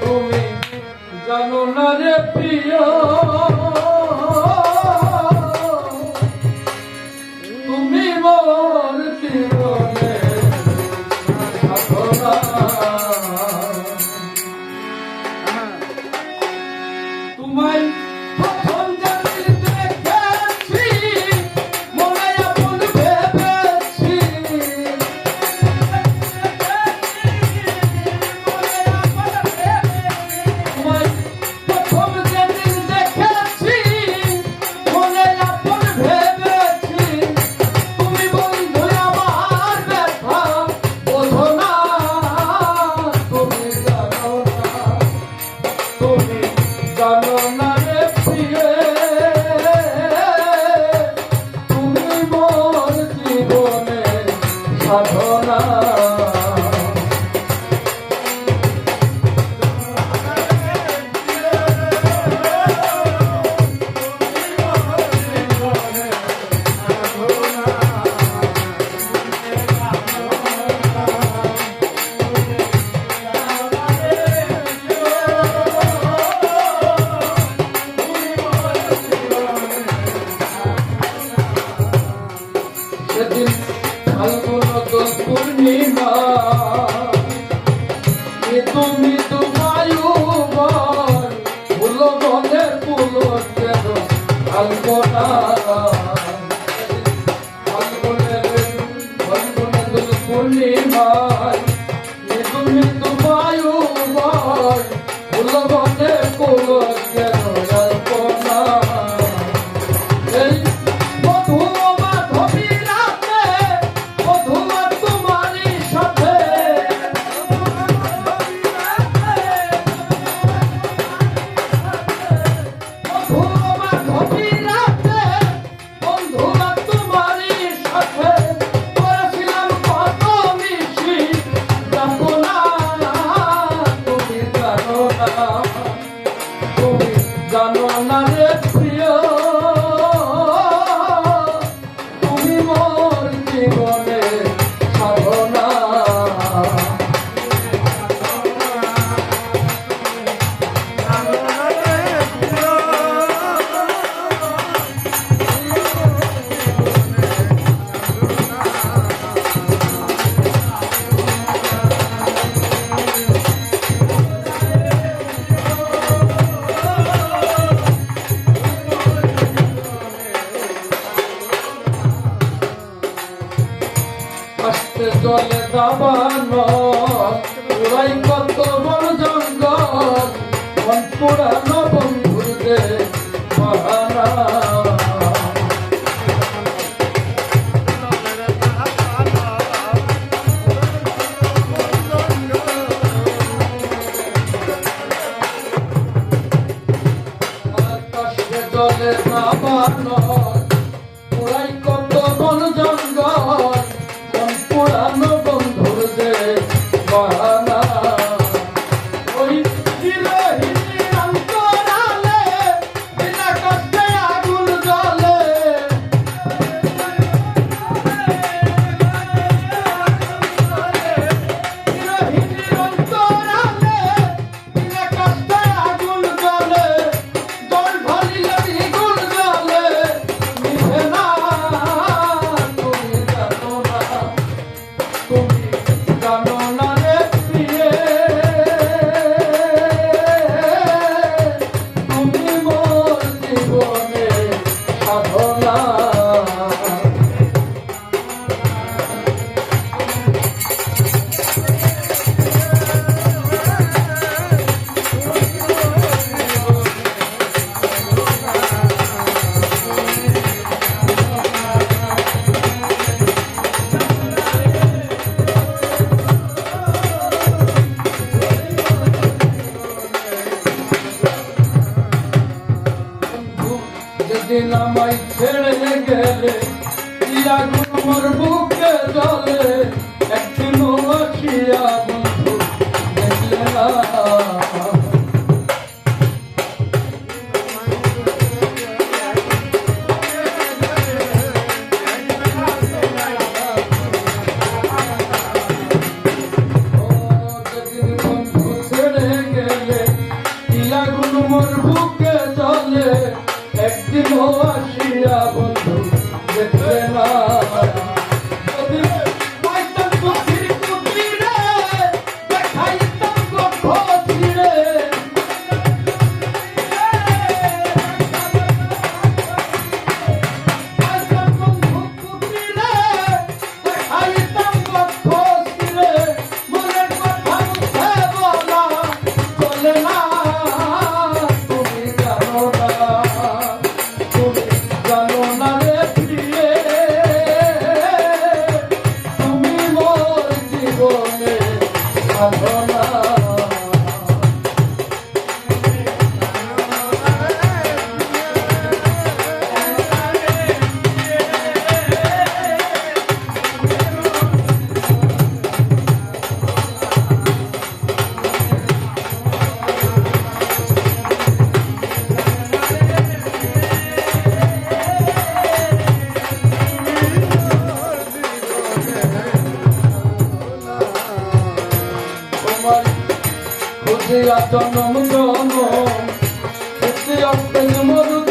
তুমি জানো না রে প্রিয়, তুমি মোর জীবনে সাধনা। তোমায় প্রথম যেদিন দেখেছি মনে আপন ভেবেছি, তোমায় প্রথম যেদিন দেখেছি মনে আপন ভেবেছি, তুমি বন্ধু আমার ব্যথা বোঝো না, তুমি জানো না, তুমি জানো না রে প্রিয়ে, তুমি মোর জীবনে সাধনা। সেদিন ফাল্গুন দোল পূর্ণিমা, মৃদু মৃদু বায়ু বয়, ফুল বনে ফুল কেন আলপনা। ফাল্গুনে দোল পূর্ণিমায় মৃদু মৃদু বায়ু বয়, ফুল বনে ফুল কেন আলপনা। এই মধু মাধবী রাতে মধুমা তোমারই সাথে, মধু মাধবী রাতে বন্ধুমা তোমারই সাথে করেছিলাম কত মিশি, জানো না, তুমি জানো না, তুমি জানো না রে প্রিয়, তুমি মোর জীবনে সাধনা। আস্তে জলে দাবানো পুরাই কত বন জঙ্গল, মন পুরানো বন্ধুতে বাহানা। আকাশে জলে দাবানো পুরাই কত বন জঙ্গল, পুরানো বন্ধুর যে বাহানা। ওই বিরহিণীর অন্তরালে বিনা কষ্টে আগুন জ্বলে, বিরহিণীর অন্তরালে বিনা কষ্টে আগুন জ্বলে, জল ঢালিলে দ্বিগুণ জ্বলে, নিভে না, তুমি জানো না, তুমি জানো না রে প্রিয়ে, তুমি মোর জীবনে সাধনা। যেদিন আমায় ছেড়ে গেলে আগুন মোর বুকে জ্বলে, একদিনও আসিয়া বন্ধু দেখলে না। যেদিন বন্ধু ছেড়ে গেলে মোর বুকে চলে একদিনও আসিয়া বন্ধু দেখলে না যদি পাইতাম চোখের কুটিরে দেখাইতাম কক্ষ ছিঁড়ে পাইতাম বন্ধু কুটিরে দেখাইতাম কক্ষ ছিঁড়ে মনের কথা মুখে বলা চলে না তুমি জানো না রে প্রিয়ে তুমি মোর জীবনে সাধনা তোমার খুঁজিয়া জনম জনম খুঁজিয়া প্রেম মরুদ